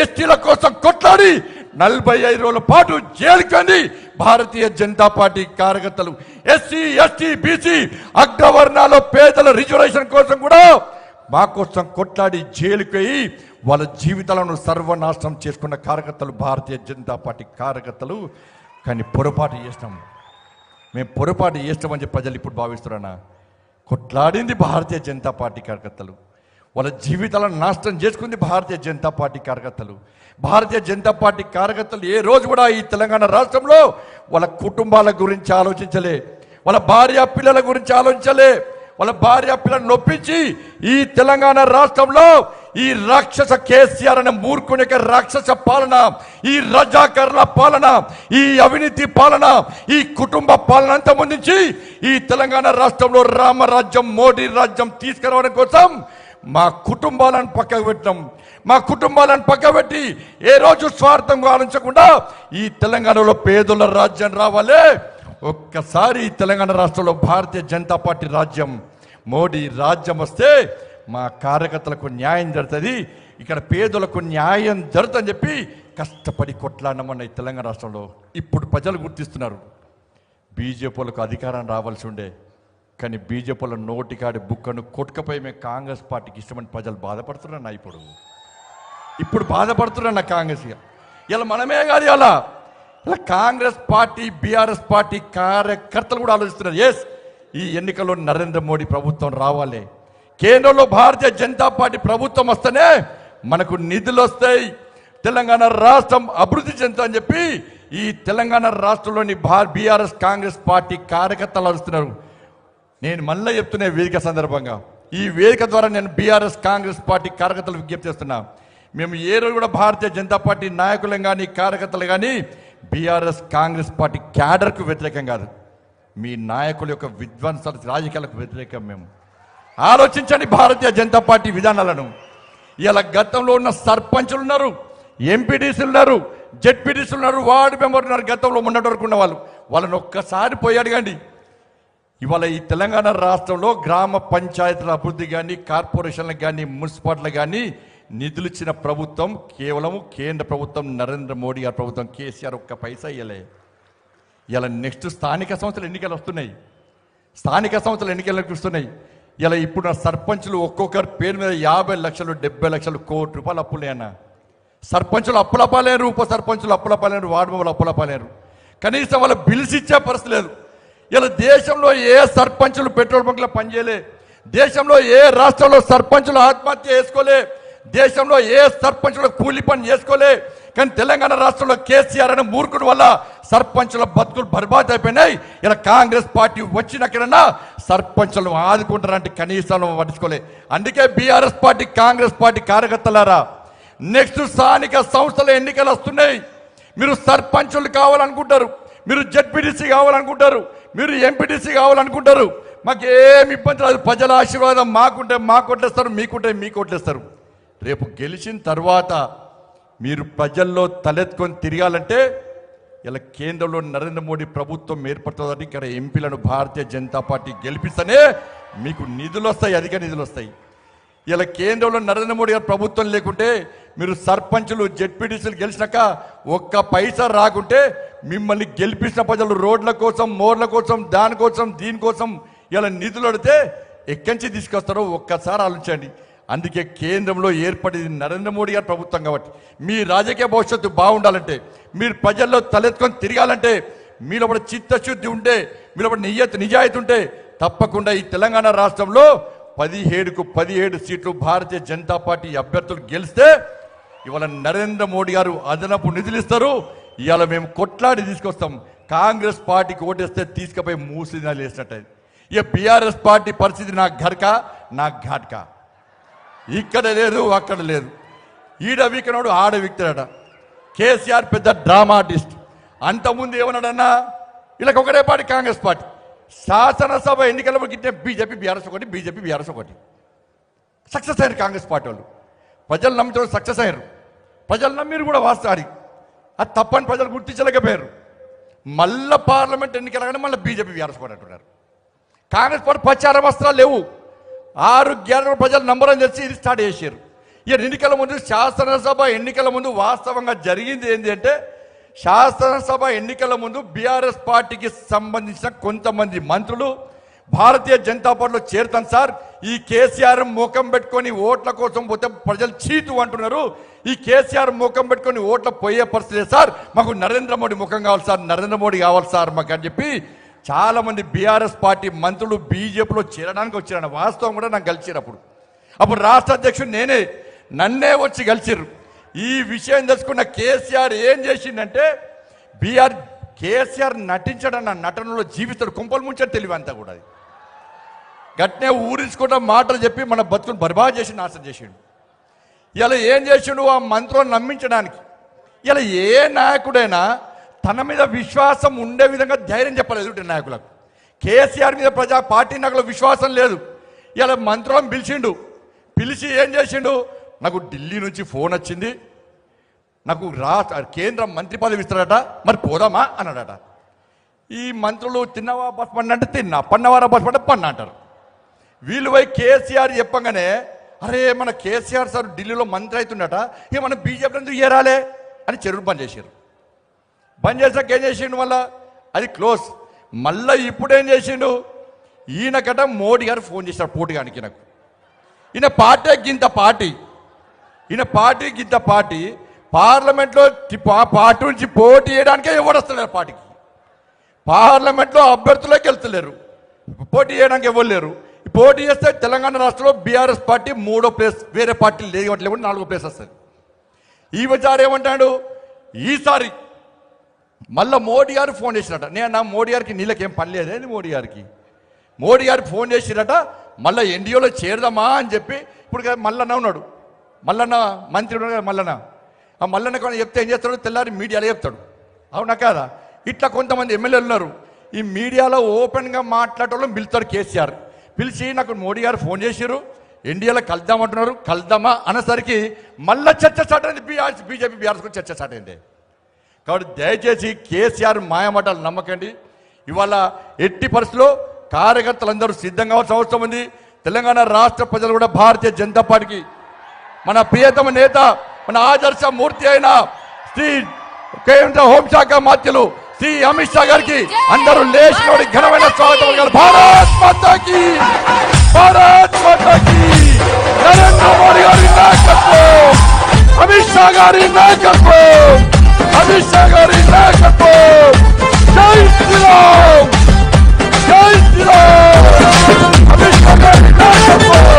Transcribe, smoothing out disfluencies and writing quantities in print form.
ఎస్టీల కోసం కొట్లాడి 45 రోజుల పాటు జైలుకంది భారతీయ జనతా పార్టీ కార్యకర్తలు. ఎస్సీ ఎస్టీ బీసీ అగ్రవర్ణాల్లో పేదల రిజర్వేషన్ కోసం కూడా మా కోసం కొట్లాడి జైలుకి వాళ్ళ జీవితాలను సర్వనాశనం చేసుకున్న కార్యకర్తలు భారతీయ జనతా పార్టీ కార్యకర్తలు. కానీ పొరపాటు చేస్తాం, మేము పొరపాటు చేస్తామని చెప్పి ప్రజలు ఇప్పుడు భావిస్తున్నారా? కొట్లాడింది భారతీయ జనతా పార్టీ కార్యకర్తలు, వాళ్ళ జీవితాలను నాశనం చేసుకుంది భారతీయ జనతా పార్టీ కార్యకర్తలు. భారతీయ జనతా పార్టీ కార్యకర్తలు ఏ రోజు కూడా ఈ తెలంగాణ రాష్ట్రంలో వాళ్ళ కుటుంబాల గురించి ఆలోచించలే, వాళ్ళ భార్య పిల్లల గురించి ఆలోచించలే. వాళ్ళ భార్య పిల్లలను నొప్పించి ఈ తెలంగాణ రాష్ట్రంలో ఈ రాక్షస కేసీఆర్ అనే మూర్ఖుని యొక్క రాక్షస పాలన, ఈ రజాకర్ల పాలన, ఈ అవినీతి పాలన, ఈ కుటుంబ పాలన అంతమొందించి ఈ తెలంగాణ రాష్ట్రంలో రామరాజ్యం మోడీ రాజ్యం తీసుకురావడం కోసం మా కుటుంబాలను పక్కకు పెట్టినాం. మా కుటుంబాలను పక్కబెట్టి ఏ రోజు స్వార్థంగా ఆలోచించకుండా ఈ తెలంగాణలో పేదల రాజ్యం రావాలి. ఒక్కసారి ఈ తెలంగాణ రాష్ట్రంలో భారతీయ జనతా పార్టీ రాజ్యం, మోడీ రాజ్యం వస్తే మా కార్యకర్తలకు న్యాయం జరుగుతుంది, ఇక్కడ పేదలకు న్యాయం జరుగుతుందని చెప్పి కష్టపడి కొట్లాడినామన్న ఈ తెలంగాణ రాష్ట్రంలో. ఇప్పుడు ప్రజలు గుర్తిస్తున్నారు, బీజేపీలకు అధికారం రావాల్సి ఉండే, కానీ బీజేపీల నోటికాడి బుక్కను కొట్టుకపోయి మేము కాంగ్రెస్ పార్టీకి ఇష్టమని ప్రజలు బాధపడుతున్నా. ఇప్పుడు బాధపడుతున్నా కాంగ్రెస్. ఇలా మనమే కాదు, ఇలా కాంగ్రెస్ పార్టీ బీఆర్ఎస్ పార్టీ కార్యకర్తలు కూడా ఆలోచిస్తున్నారు. ఎస్, ఈ ఎన్నికల్లో నరేంద్ర మోడీ ప్రభుత్వం రావాలి, కేంద్రంలో భారతీయ జనతా పార్టీ ప్రభుత్వం వస్తేనే మనకు నిధులు వస్తాయి, తెలంగాణ రాష్ట్రం అభివృద్ధి చెందుతుందని చెప్పి ఈ తెలంగాణ రాష్ట్రంలోని బీఆర్ఎస్ కాంగ్రెస్ పార్టీ కార్యకర్తలు ఆలోచిస్తున్నారు. నేను మళ్ళీ చెప్తున్నా వేదిక సందర్భంగా, ఈ వేదిక ద్వారా నేను బీఆర్ఎస్ కాంగ్రెస్ పార్టీ కార్యకర్తలు విజ్ఞప్తి చేస్తున్నా, మేము ఏ రోజు కూడా భారతీయ జనతా పార్టీ నాయకులను కానీ కార్యకర్తలు కానీ బీఆర్ఎస్ కాంగ్రెస్ పార్టీ క్యాడర్కు వ్యతిరేకం కాదు, మీ నాయకుల యొక్క విధ్వంసాల రాజకీయాలకు వ్యతిరేకం. మేము ఆలోచించండి భారతీయ జనతా పార్టీ విధానాలను. ఇలా గతంలో ఉన్న సర్పంచులు ఉన్నారు, ఎంపీటీసీలు ఉన్నారు, జెడ్పీటీసీలు ఉన్నారు, వార్డు మెంబర్లు ఉన్నారు, గతంలో మొన్నటి వరకు ఉన్న వాళ్ళని ఒక్కసారి పోయి అడగండి. ఇవాళ ఈ తెలంగాణ రాష్ట్రంలో గ్రామ పంచాయతీల అభివృద్ధి కానీ కార్పొరేషన్లకు కానీ మున్సిపాలిటీలకు కానీ నిధులు ఇచ్చిన ప్రభుత్వం కేవలం కేంద్ర ప్రభుత్వం, నరేంద్ర మోడీ గారి ప్రభుత్వం, కేసీఆర్ ఒక్క పైసా ఇవ్వలే. ఇలా నెక్స్ట్ స్థానిక సంస్థల ఎన్నికలు వస్తున్నాయి, స్థానిక సంస్థల ఎన్నికలకు వస్తున్నాయి. ఇలా ఇప్పుడు సర్పంచులు ఒక్కొక్కరి పేరు మీద 50 లక్షలు 70 లక్షలు ₹1 కోటి అప్పులేనా? సర్పంచులు అప్పులపాలేరు, ఉప సర్పంచులు అప్పులపాలేరు, వార్డు మెంబర్లు అప్పులపాలేరు, కనీసం వాళ్ళ బిల్స్ ఇచ్చే పరిస్థితి లేదు. ఇలా దేశంలో ఏ సర్పంచులు పెట్రోల్ బంక్లో పనిచేయలే, దేశంలో ఏ రాష్ట్రంలో సర్పంచులు ఆత్మహత్య చేసుకోలే, దేశంలో ఏ సర్పంచులు కూలి పని చేసుకోలే. కానీ తెలంగాణ రాష్ట్రంలో కేసీఆర్ అనే మూర్ఖుడు వల్ల సర్పంచుల బతుకులు బర్బాద్ అయిపోయినాయి. ఇలా కాంగ్రెస్ పార్టీ వచ్చినక్కడన్నా సర్పంచులను ఆదుకుంటారంటే కనీసం పట్టించుకోలే. అందుకే బీఆర్ఎస్ పార్టీ కాంగ్రెస్ పార్టీ కార్యకర్తలారా, నెక్స్ట్ స్థానిక సంస్థల ఎన్నికలు వస్తున్నాయి. మీరు సర్పంచులు కావాలనుకుంటారు, మీరు జెడ్పీటీసీ కావాలనుకుంటారు, మీరు ఎంపీటీసీ కావాలనుకుంటారు, మాకు ఏమి ఇబ్బంది లేదు. ప్రజల ఆశీర్వాదం మాకుంటే మాకు ఓట్లేస్తారు, మీకుంటే మీకు ఓట్లేస్తారు. రేపు గెలిచిన తర్వాత మీరు ప్రజల్లో తలెత్తుకొని తిరగాలంటే ఇలా కేంద్రంలో నరేంద్ర మోడీ ప్రభుత్వం ఏర్పడుతుందని ఇక్కడ ఎంపీలను భారతీయ జనతా పార్టీ గెలిపిస్తేనే మీకు నిధులు వస్తాయి, అధిక నిధులు వస్తాయి. ఇలా కేంద్రంలో నరేంద్ర మోడీ గారి ప్రభుత్వం లేకుంటే మీరు సర్పంచులు జెడ్పీటీసీలు గెలిచినాక ఒక్క పైసా రాకుంటే మిమ్మల్ని గెలిపించిన ప్రజలు రోడ్ల కోసం, మోర్ల కోసం, దానికోసం దీనికోసం ఇలా నిధులు అడితే ఎక్కడి నుంచి తీసుకొస్తారో ఒక్కసారి ఆలోచించండి. అందుకే కేంద్రంలో ఏర్పడింది నరేంద్ర మోడీ గారి ప్రభుత్వం కాబట్టి మీ రాజకీయ భవిష్యత్తు బాగుండాలంటే, మీరు ప్రజల్లో తలెత్తుకొని తిరగాలంటే, మీలో చిత్తశుద్ధి ఉంటే, మీలో నిజాయితీ ఉంటే తప్పకుండా ఈ తెలంగాణ రాష్ట్రంలో 17కు 17 సీట్లు భారతీయ జనతా పార్టీ అభ్యర్థులు గెలిస్తే ఇవాళ నరేంద్ర మోడీ గారు అదనపు నిధులు ఇస్తారు. ఇవాళ మేము కొట్లాడి తీసుకొస్తాం. కాంగ్రెస్ పార్టీకి ఓటేస్తే తీసుకుపోయి మూసినాలు వేసినట్టు. ఇక బీఆర్ఎస్ పార్టీ పరిస్థితి నా ఘర్కా నా ఘాట్కా, ఇక్కడ లేదు అక్కడ లేదు, ఈడ వీకనాడు ఆడ వీక్తాడట. కేసీఆర్ పెద్ద డ్రామా ఆర్టిస్ట్. అంతకుముందు ఏమన్నాడన్నా, వీళ్ళకి ఒకటే పార్టీ కాంగ్రెస్ పార్టీ. శాసనసభ ఎన్నికల గిట్టే బీజేపీ బీఆర్ఎస్ ఒకటి, బీజేపీ బీఆర్ఎస్ ఒకటి. సక్సెస్ అయ్యారు కాంగ్రెస్ పార్టీ వాళ్ళు, ప్రజలు నమ్మితే సక్సెస్ అయ్యారు. ప్రజలు నమ్మిరు కూడా వాస్తవానికి, అది తప్పని ప్రజలు గుర్తించలేకపోయారు. మళ్ళీ పార్లమెంట్ ఎన్నికలగానే మళ్ళీ బీజేపీ బీఆర్ఎస్ ఒకటి అంటున్నారు. కాంగ్రెస్ పార్టీ ప్రచార వస్త్రాలు లేవు. 6 గ్యారెంటీలు ప్రజలు నంబర్ అని తెలిసి ఇది స్టార్ట్ చేశారు. ఈ ఎన్నికల ముందు శాసనసభ ఎన్నికల ముందు వాస్తవంగా జరిగింది ఏంటి అంటే, శాసనసభ ఎన్నికల ముందు బీఆర్ఎస్ పార్టీకి సంబంధించిన కొంతమంది మంత్రులు భారతీయ జనతా పార్టీలో చేరుతాం సార్, ఈ కేసీఆర్ ముఖం పెట్టుకొని ఓట్ల కోసం పోతే ప్రజలు చీతు అంటున్నారు, ఈ కేసీఆర్ ముఖం పెట్టుకొని ఓట్ల పోయే పరిస్థితి సార్, మాకు నరేంద్ర మోడీ ముఖం కావాలి సార్, నరేంద్ర మోడీ కావాలి సార్ మాకు అని చెప్పి చాలా మంది బీఆర్ఎస్ పార్టీ మంత్రులు బీజేపీలో చేరడానికి వచ్చారు. వాస్తవం కూడా నాకు కలిసిరు. అప్పుడు రాష్ట్ర అధ్యక్షుడు నేనే, నన్నే వచ్చి కలిసిరు. ఈ విషయం తెలుసుకున్న కేసీఆర్ ఏం చేసిందంటే, కేసీఆర్ నటించడన్న నటనలో జీవితాడు, కుంపలు ముంచాడు తెలివి అంతా కూడా. అది గట్నే ఊరించుకుంటా మాటలు చెప్పి మన బతుకుని బర్బాద్ చేసి నాశనం చేసిండు. ఇలా ఏం చేసిండు ఆ మంత్రులను నమ్మించడానికి. ఇలా ఏ నాయకుడైనా తన మీద విశ్వాసం ఉండే విధంగా ధైర్యం చెప్పలేదు నాయకులకు. కేసీఆర్ మీద పార్టీ నాయకులకు విశ్వాసం లేదు. ఇలా మంత్రులను పిలిచి ఏం చేసిండు, నాకు ఢిల్లీ నుంచి ఫోన్ వచ్చింది, నాకు కేంద్ర మంత్రి పదవి ఇస్తాడట, మరి పోదామా అన్నాడట. ఈ మంత్రులు తిన్నవా బస్ పండి అంటే తిన్నా, పన్నవారా బస్ పండి పన్న అంటారు. వీళ్ళు పోయి కేసీఆర్ చెప్పగానే, అరే మన కేసీఆర్ సార్ ఢిల్లీలో మంత్రి అవుతుండట, ఇక మనం బీజేపీ ఎందుకు చేరాలే అని చెరువు బంద్ చేశారు. బంద్ చేసాక ఏం చేసిండు, మళ్ళా అది క్లోజ్. మళ్ళీ ఇప్పుడు ఏం చేసిండు, ఈయనకట మోడీ గారు ఫోన్ చేశారు పోటీగానికి. నాకు ఈయన పార్టీ గింత పార్టీ పార్లమెంట్లో పార్టీ నుంచి పోటీ చేయడానికే ఎవడొస్తలేరు. పార్టీకి పార్లమెంట్లో అభ్యర్థులకి వెళ్తలేరు, పోటీ చేయడానికి ఎవరు లేరు. పోటీ చేస్తే తెలంగాణ రాష్ట్రంలో బీఆర్ఎస్ పార్టీ 3వ ప్లేస్, వేరే పార్టీలు లేవట్లేవు 4వ ప్లేస్ వస్తుంది. ఈ విచారం ఏమంటాడు, ఈసారి మళ్ళీ మోడీ గారు ఫోన్ చేసినట. నేను మోడీ గారికి నీళ్ళకేం పని లేదేంది, మోడీ గారికి ఫోన్ చేసిరట, మళ్ళీ ఎన్డీఏలో చేరదామా అని చెప్పి. ఇప్పుడు మల్లన్న ఉన్నాడు, మల్లన్న మంత్రి ఉన్నాడు కదా, ఆ మల్లన్న కొన్ని చెప్తే ఏం చేస్తాడు, తెల్లారి మీడియాలో చెప్తాడు. అవునా కాదా? ఇట్లా కొంతమంది ఎమ్మెల్యేలు ఉన్నారు, ఈ మీడియాలో ఓపెన్గా మాట్లాడటం పిలుస్తాడు కేసీఆర్. పిలిచి నాకు మోడీ గారు ఫోన్ చేసిరు, ఎన్డీఏలో కలుద్దామంటున్నారు, కలుద్దామా అనేసరికి మళ్ళీ చర్చ స్టార్ట్ అయింది. బీజేపీ బీఆర్ఎస్ కూడా చర్చ స్టార్ట్ అయింది. కాబట్టి దయచేసి కేసీఆర్ మాయమాటలు నమ్మకండి. ఇవాళ ఎట్టి పరిస్థితుల్లో కార్యకర్తలందరూ సిద్ధంగా కావాల్సిన అవసరం ఉంది. తెలంగాణ రాష్ట్ర ప్రజలు కూడా భారతీయ జనతా పార్టీకి మన ప్రియతమ నేత, మన ఆదర్శ మూర్తి అయిన శ్రీ కేంద్ర హోంశాఖ మంత్రులు శ్రీ అమిత్ షా గారికి అందరూ లేచినోడి ఘనమైన స్వాగతం. భారత్ మాతాకి, భారత్ మాతాకి, నరేంద్ర మోడీ గారి నాయకత్వం, అమిత్ షా గారి నాయకత్వం, అమిత్ షా గారి నాయకత్వం. జై శ్రీరామ్, జై శ్రీరామ్, అమిత్ షా గారి నాయకత్వం.